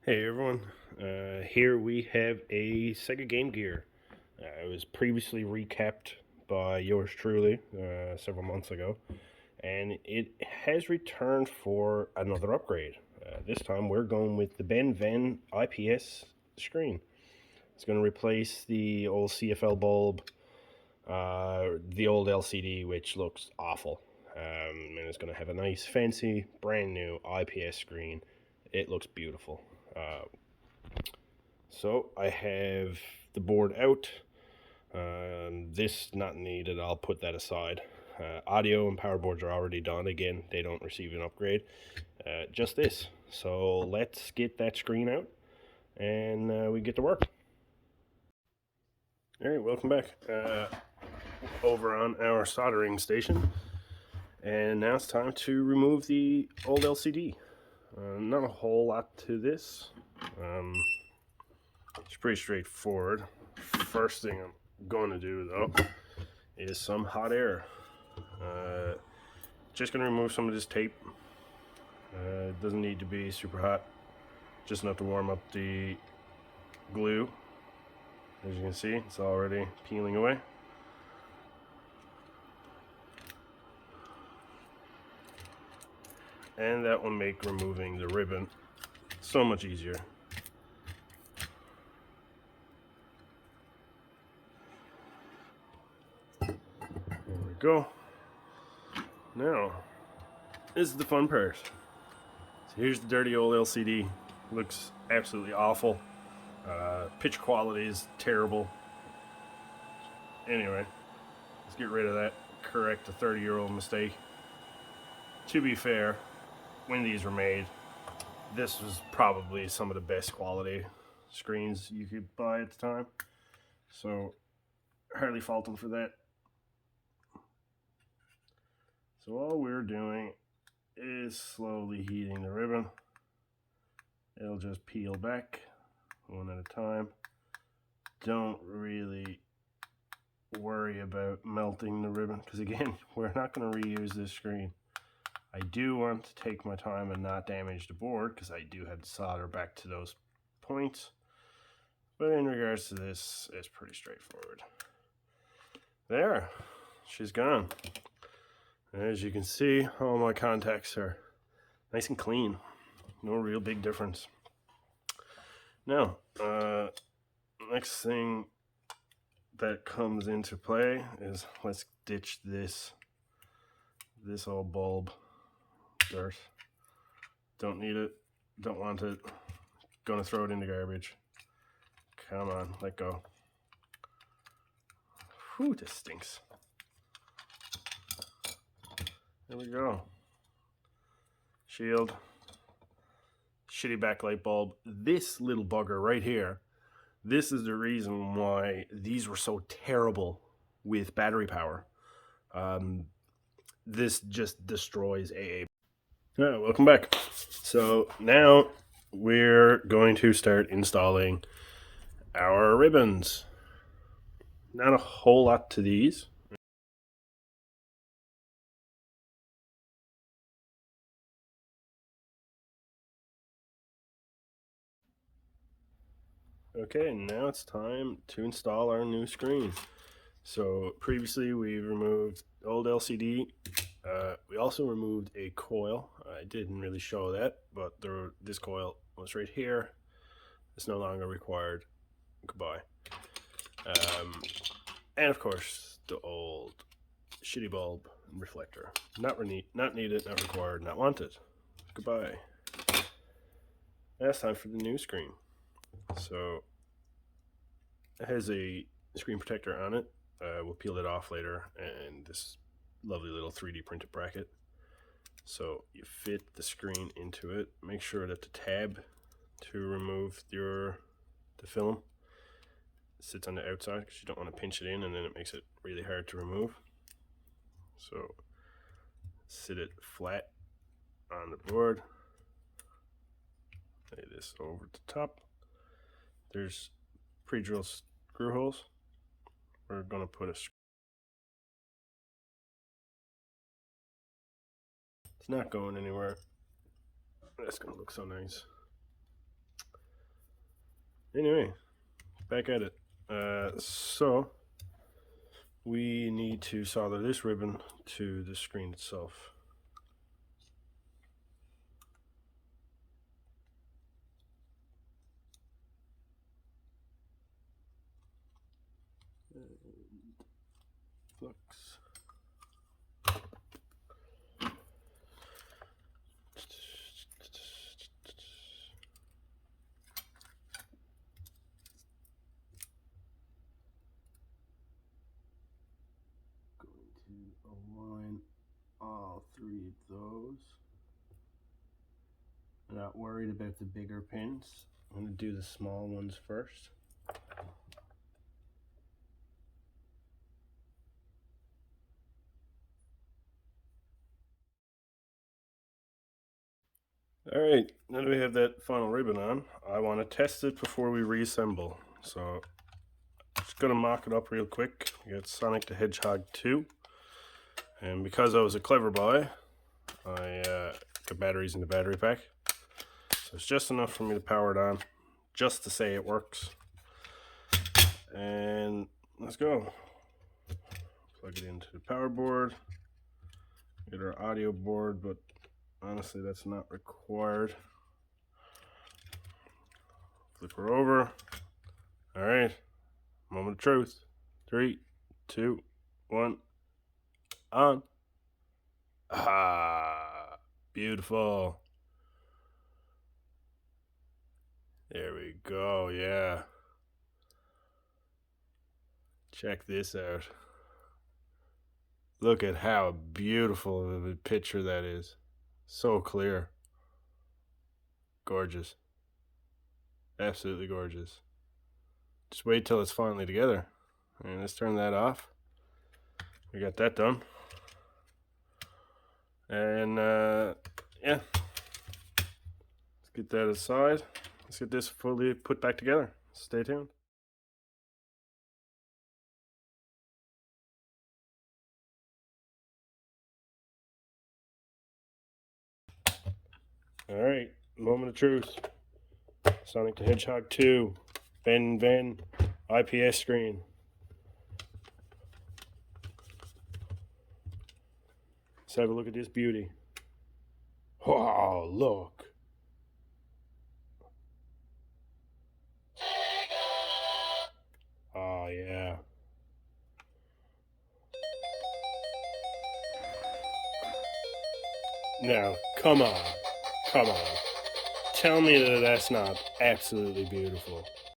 Hey everyone, here we have a Sega GameGear. It was previously recapped by yours truly several months ago, and it has returned for another upgrade. This time we're going with the Bennvenn IPS screen. It's going to replace the old CFL bulb, the old LCD, which looks awful, and it's going to have a nice, fancy, brand new IPS screen. It looks beautiful. So I have the board out. This not needed. I'll put that aside. Audio and power boards are already done. Again, they don't receive an upgrade. Just this. So let's get that screen out and we get to work. All right, welcome back. Over on our soldering station. And now it's time to remove the old LCD. Not a whole lot to this. It's pretty straightforward. First thing I'm going to do though is some hot air. Just going to remove some of this tape. It doesn't need to be super hot, just enough to warm up the glue. As you can see, it's already peeling away. And that will make removing the ribbon so much easier. There we go. Now, this is the fun part. So here's the dirty old LCD. Looks absolutely awful. Picture quality is terrible. Anyway, let's get rid of that. Correct a 30-year-old mistake. To be fair, when these were made, this was probably some of the best quality screens you could buy at the time. So, hardly fault them for that. So all we're doing is slowly heating the ribbon. It'll just peel back one at a time. Don't really worry about melting the ribbon, because again, we're not going to reuse this screen. I do want to take my time and not damage the board, because I do have to solder back to those points. But in regards to this, it's pretty straightforward. There, she's gone. As you can see, all my contacts are nice and clean. No real big difference. Now, next thing that comes into play is let's ditch this old bulb dirt. Don't need it, don't want it, gonna throw it in the garbage. Come on, let go. Whew, this stinks. There we go. Shield. Shitty backlight bulb. This little bugger right here, this is the reason why these were so terrible with battery power. This just destroys AA. Yeah, welcome back. So now we're going to start installing our ribbons. Not a whole lot to these. Okay, now it's time to install our new screen. So previously we removed old LCD. We also removed a coil. I didn't really show that, but this coil was right here. It's no longer required. Goodbye. And of course the old shitty bulb and reflector. Not needed, not required, not wanted. Goodbye. Now it's time for the new screen. So it has a screen protector on it. We'll peel it off later, and this lovely little 3D printed bracket. So you fit the screen into it. Make sure that the tab to remove the film sits on the outside, because you don't want to pinch it in and then it makes it really hard to remove. So sit it flat on the board. Lay this over the top. There's pre-drilled screw holes. We're going to put a It's not going anywhere. That's going to look so nice. Anyway, back at it. So we need to solder this ribbon to the screen itself. Flux. Going to align all three of those. I'm not worried about the bigger pins. I'm going to do the small ones first. Alright, now that we have that final ribbon on, I want to test it before we reassemble. So, just going to mock it up real quick. We got Sonic the Hedgehog 2. And because I was a clever boy, I got batteries in the battery pack. So it's just enough for me to power it on, just to say it works. And let's go. Plug it into the power board. Get our audio board, but honestly that's not required. Flip her over. Alright, moment of truth. 3, 2, 1, on. Ah, beautiful. There we go, yeah. Check this out. Look at how beautiful of a picture that is. So clear. Gorgeous. Absolutely gorgeous. Just wait till it's finally together. And let's turn that off. We got that done. And yeah. Let's get that aside. Let's get this fully put back together. Stay tuned. Alright, moment of truth. Sonic the Hedgehog 2. Bennvenn IPS screen. Let's have a look at this beauty. Wow, look. Oh, yeah. Now, come on. Come on. Tell me that that's not absolutely beautiful.